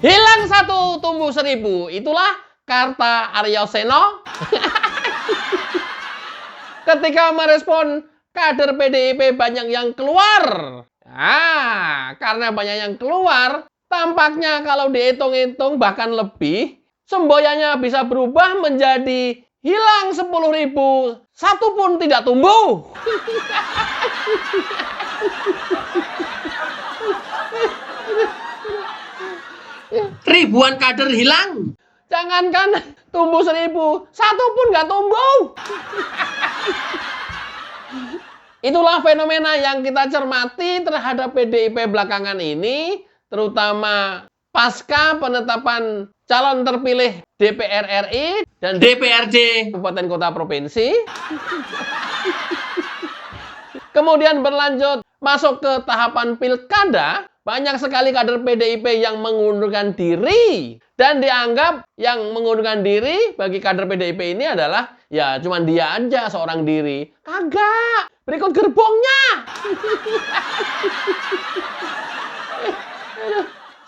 Hilang satu, tumbuh seribu. Itulah Karta Aryoseno. Ketika merespon kader PDIP banyak yang keluar. Karena banyak yang keluar, tampaknya kalau dihitung-hitung bahkan lebih, semboyannya bisa berubah menjadi hilang 10.000, satu pun tidak tumbuh. Ribuan kader hilang. Jangankan tumbuh 1.000, satu pun nggak tumbuh. Itulah fenomena yang kita cermati terhadap PDIP belakangan ini, terutama pasca penetapan calon terpilih DPR RI dan DPRD Kabupaten Kota Provinsi. Kemudian berlanjut masuk ke tahapan pilkada, banyak sekali kader PDIP yang mengundurkan diri. Dan dianggap yang mengundurkan diri bagi kader PDIP ini adalah ya cuman dia aja seorang diri. Kagak, berikut gerbongnya.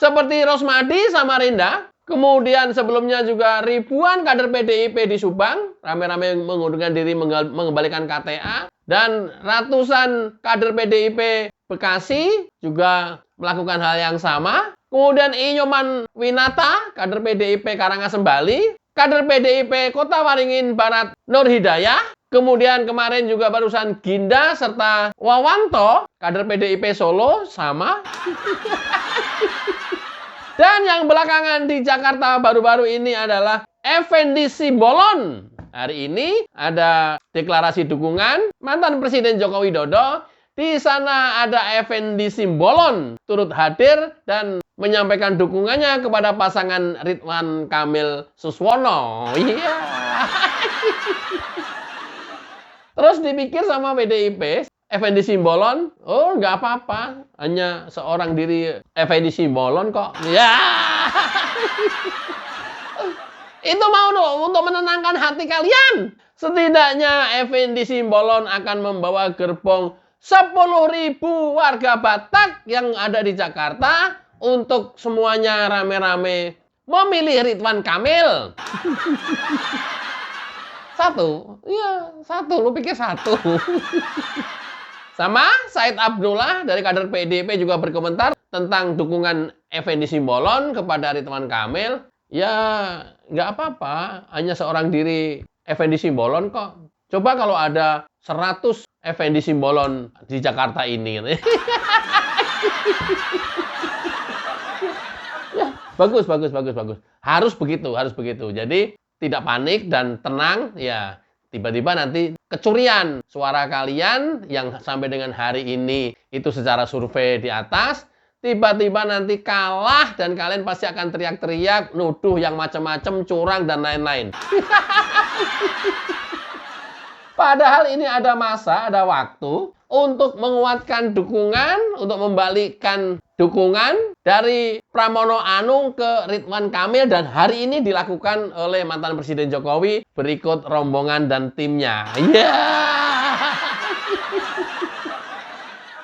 Seperti Rosmadi Samarinda, kemudian sebelumnya juga ribuan kader PDIP di Subang rame-rame mengundurkan diri mengembalikan KTA, dan ratusan kader PDIP Bekasi juga melakukan hal yang sama. Kemudian Inyoman Winata, kader PDIP Karangasem Bali, kader PDIP Kota Waringin Barat Nur Hidayah, kemudian kemarin juga barusan Ginda serta Wawanto, kader PDIP Solo sama. Dan yang belakangan di Jakarta baru-baru ini adalah Effendi Simbolon. Hari ini ada deklarasi dukungan mantan Presiden Joko Widodo. Di sana ada Effendi Simbolon turut hadir dan menyampaikan dukungannya kepada pasangan Ridwan Kamil Suswono. Iya. Terus dipikir sama PDIP, Effendi Simbolon, oh nggak apa-apa, hanya seorang diri Effendi Simbolon kok. Ya. Itu mau untuk menenangkan hati kalian. Setidaknya Effendi Simbolon akan membawa gerbong 10.000 warga Batak yang ada di Jakarta untuk semuanya rame-rame memilih Ridwan Kamil. Satu, iya satu, lu pikir satu. Sama Said Abdullah dari kader PDIP juga berkomentar tentang dukungan Effendi Simbolon kepada Ridwan Kamil. Ya nggak apa-apa, hanya seorang diri Effendi Simbolon kok. Coba kalau ada 100 Effendi Simbolon di Jakarta ini. Ya, bagus. Harus begitu. Jadi tidak panik dan tenang, ya tiba-tiba nanti kecurian suara kalian yang sampai dengan hari ini itu secara survei di atas, tiba-tiba nanti kalah dan kalian pasti akan teriak-teriak, nuduh yang macam-macam, curang dan lain-lain. Padahal ini ada masa, ada waktu untuk menguatkan dukungan, untuk membalikkan dukungan dari Pramono Anung ke Ridwan Kamil, dan hari ini dilakukan oleh mantan Presiden Jokowi berikut rombongan dan timnya. Ya.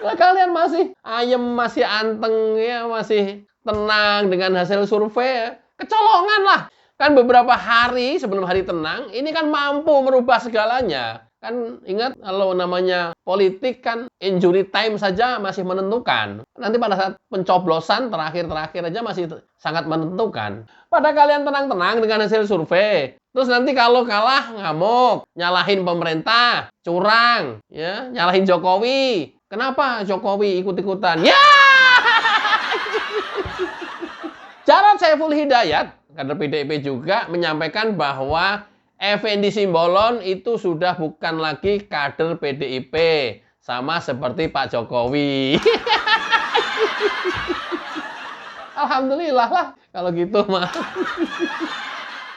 Nah, kalian masih ayem, masih anteng, ya, masih tenang dengan hasil survei. Kecolongan lah. Kan beberapa hari sebelum hari tenang, ini kan mampu merubah segalanya. Kan ingat kalau namanya politik kan injury time saja masih menentukan. Nanti pada saat pencoblosan terakhir-terakhir aja masih sangat menentukan. Pada kalian tenang-tenang dengan hasil survei. Terus nanti kalau kalah ngamuk, nyalahin pemerintah, curang, ya, nyalahin Jokowi. Kenapa Jokowi ikut-ikutan? Ya! Jarod Saiful Hidayat, kader PDIP juga menyampaikan bahwa Effendi Simbolon itu sudah bukan lagi kader PDIP, sama seperti Pak Jokowi. Alhamdulillah lah kalau gitu mah.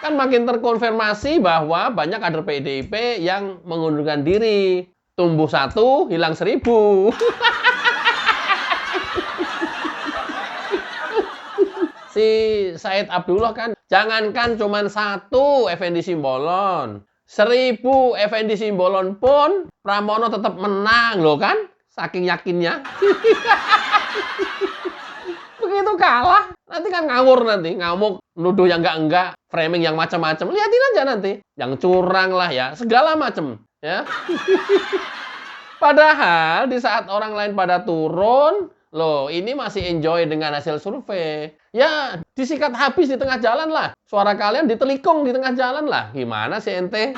Kan makin terkonfirmasi bahwa banyak kader PDIP yang mengundurkan diri. Tumbuh 1, hilang 1.000. Si Said Abdullah kan, jangankan cuma 1 Effendi Simbolon, 1.000 Effendi Simbolon pun Pramono tetap menang loh kan, saking yakinnya. Begitu kalah, nanti kan ngawur nanti, ngamuk, nuduh yang enggak, framing yang macam-macam. Lihatin aja nanti, yang curang lah ya, segala macam ya. Padahal di saat orang lain pada turun, loh ini masih enjoy dengan hasil survei. Ya disikat habis di tengah jalan lah. Suara kalian ditelikung di tengah jalan lah. Gimana sih ente?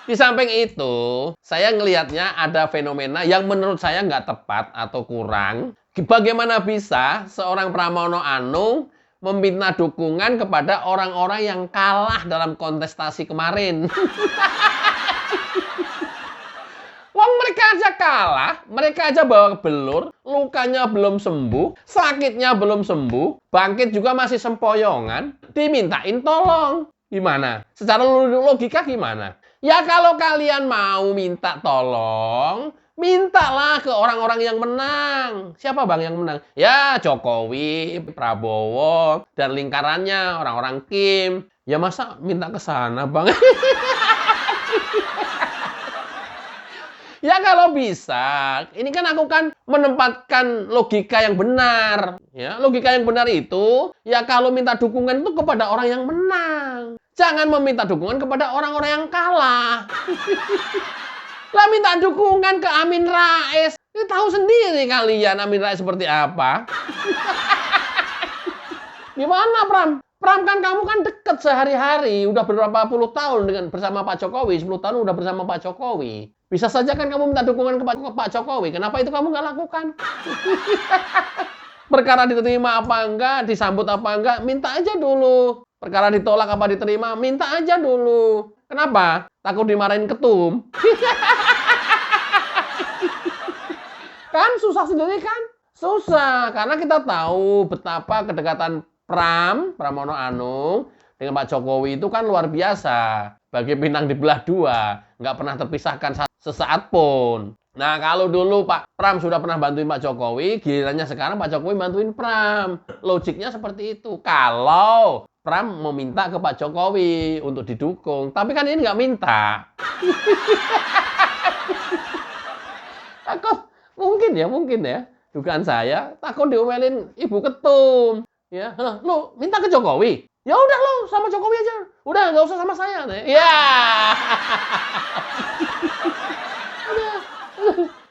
Di samping itu, saya ngelihatnya ada fenomena yang menurut saya nggak tepat atau kurang. Bagaimana bisa seorang Pramono Anung meminta dukungan kepada orang-orang yang kalah dalam kontestasi kemarin? Wong mereka aja kalah, mereka aja bawa belur, lukanya belum sembuh, sakitnya belum sembuh, bangkit juga masih sempoyongan, dimintain tolong. Gimana? Secara logika gimana? Ya kalau kalian mau minta tolong, mintalah ke orang-orang yang menang. Siapa bang yang menang? Ya Jokowi, Prabowo, dan lingkarannya, orang-orang Kim. Ya masa minta ke sana bang? Ya kalau bisa, ini kan aku kan menempatkan logika yang benar. Ya, logika yang benar itu, ya kalau minta dukungan itu kepada orang yang menang. Jangan meminta dukungan kepada orang-orang yang kalah. Lah minta dukungan ke Amin Rais. Ini tahu sendiri kalian Amin Rais seperti apa. Gimana Pram? Pram kan kamu kan deket sehari-hari. Udah berapa puluh tahun dengan bersama Pak Jokowi. 10 tahun udah bersama Pak Jokowi. Bisa saja kan kamu minta dukungan ke Pak Jokowi. Kenapa itu kamu nggak lakukan? Perkara diterima apa enggak, disambut apa enggak, minta aja dulu. Perkara ditolak apa diterima, minta aja dulu. Kenapa? Takut dimarahin ketum. Kan susah sendiri kan? Susah. Karena kita tahu betapa kedekatan Pramono Anung dengan Pak Jokowi itu kan luar biasa. Bagi pinang dibelah dua. Nggak pernah terpisahkan sesaat pun. Nah, kalau dulu Pak Pram sudah pernah bantuin Pak Jokowi, gilirannya sekarang Pak Jokowi bantuin Pram. Logiknya seperti itu. Kalau Pram meminta ke Pak Jokowi untuk didukung. Tapi kan ini nggak minta. Takut, mungkin ya. Dugaan saya, takut diomelin Ibu Ketum. Ya, lu minta ke Jokowi? Ya udah lo sama Jokowi aja. Udah nggak usah sama saya. Ya.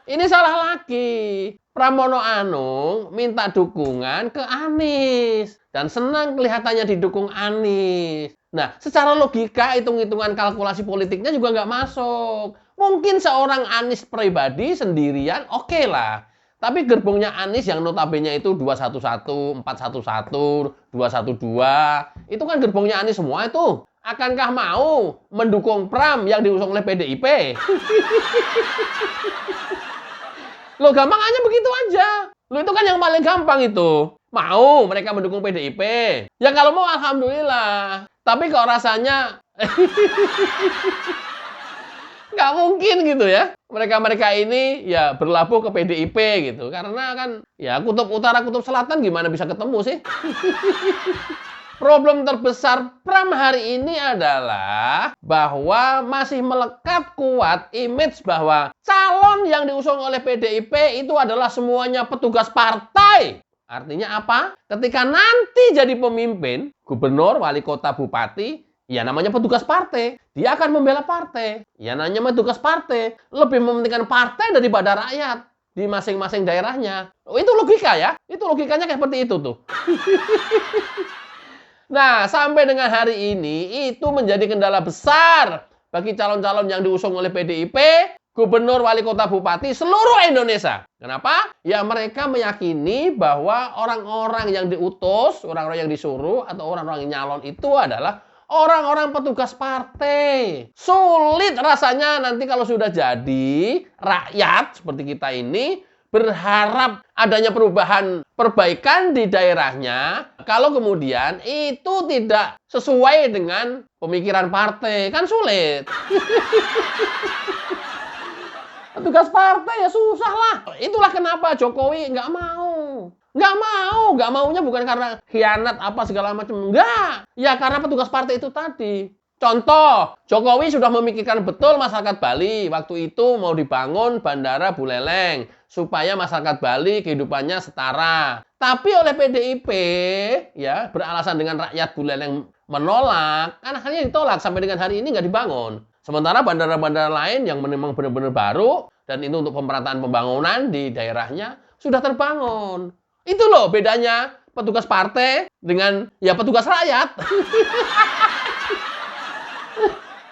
Ini salah lagi. Pramono Anung minta dukungan ke Anies. Dan senang kelihatannya didukung Anies. Nah, secara logika, hitung-hitungan kalkulasi politiknya juga nggak masuk. Mungkin seorang Anies pribadi sendirian, oke lah. Tapi gerbongnya Anies yang notabene itu 211, 411, 212. Itu kan gerbongnya Anies semua itu. Akankah mau mendukung Pram yang diusung oleh PDIP? Loh gampang aja begitu aja. Loh itu kan yang paling gampang itu. Mau mereka mendukung PDIP. Ya kalau mau alhamdulillah. Tapi kok rasanya nggak mungkin gitu ya. Mereka-mereka ini ya berlabuh ke PDIP gitu. Karena kan ya kutub utara, kutub selatan gimana bisa ketemu sih? Problem terbesar Pram hari ini adalah bahwa masih melekat kuat image bahwa calon yang diusung oleh PDIP itu adalah semuanya petugas partai. Artinya apa? Ketika nanti jadi pemimpin, gubernur, wali kota, bupati, ya namanya petugas partai. Dia akan membela partai. Ya namanya petugas partai. Lebih mementingkan partai daripada rakyat di masing-masing daerahnya. Oh, itu logika ya. Itu logikanya kayak seperti itu tuh. Nah, sampai dengan hari ini itu menjadi kendala besar bagi calon-calon yang diusung oleh PDIP, gubernur, wali kota, bupati seluruh Indonesia. Kenapa? Ya mereka meyakini bahwa orang-orang yang diutus, orang-orang yang disuruh atau orang-orang yang nyalon itu adalah orang-orang petugas partai. Sulit rasanya nanti kalau sudah jadi rakyat seperti kita ini berharap adanya perbaikan di daerahnya, kalau kemudian itu tidak sesuai dengan pemikiran partai, kan sulit. Petugas partai ya susah lah. Itulah kenapa Jokowi nggak mau. Nggak maunya bukan karena khianat apa segala macam. Nggak. Ya karena petugas partai itu tadi. Contoh, Jokowi sudah memikirkan betul masyarakat Bali. Waktu itu mau dibangun Bandara Buleleng. supaya masyarakat Bali kehidupannya setara. Tapi oleh PDIP ya beralasan dengan rakyat Buleleng yang menolak, kan akhirnya ditolak sampai dengan hari ini nggak dibangun. Sementara bandara-bandara lain yang memang benar-benar baru dan itu untuk pemerataan pembangunan di daerahnya sudah terbangun. Itu loh bedanya petugas partai dengan ya petugas rakyat.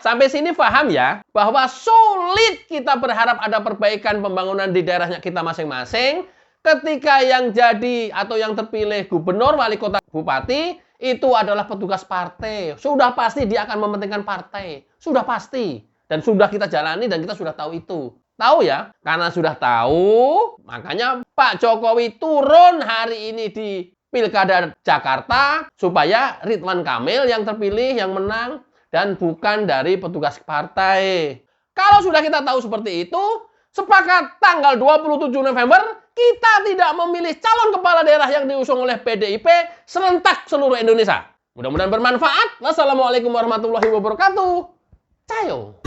Sampai sini paham ya, bahwa sulit kita berharap ada perbaikan pembangunan di daerahnya kita masing-masing ketika yang jadi atau yang terpilih gubernur, wali kota, bupati itu adalah petugas partai. Sudah pasti dia akan mementingkan partai. Sudah pasti. Dan sudah kita jalani dan kita sudah tahu itu. Tahu ya? Karena sudah tahu, makanya Pak Jokowi turun hari ini di Pilkada Jakarta supaya Ridwan Kamil yang terpilih, yang menang, dan bukan dari petugas partai. Kalau sudah kita tahu seperti itu, sepakat tanggal 27 November, kita tidak memilih calon kepala daerah yang diusung oleh PDIP serentak seluruh Indonesia. Mudah-mudahan bermanfaat. Wassalamualaikum warahmatullahi wabarakatuh. Cayo.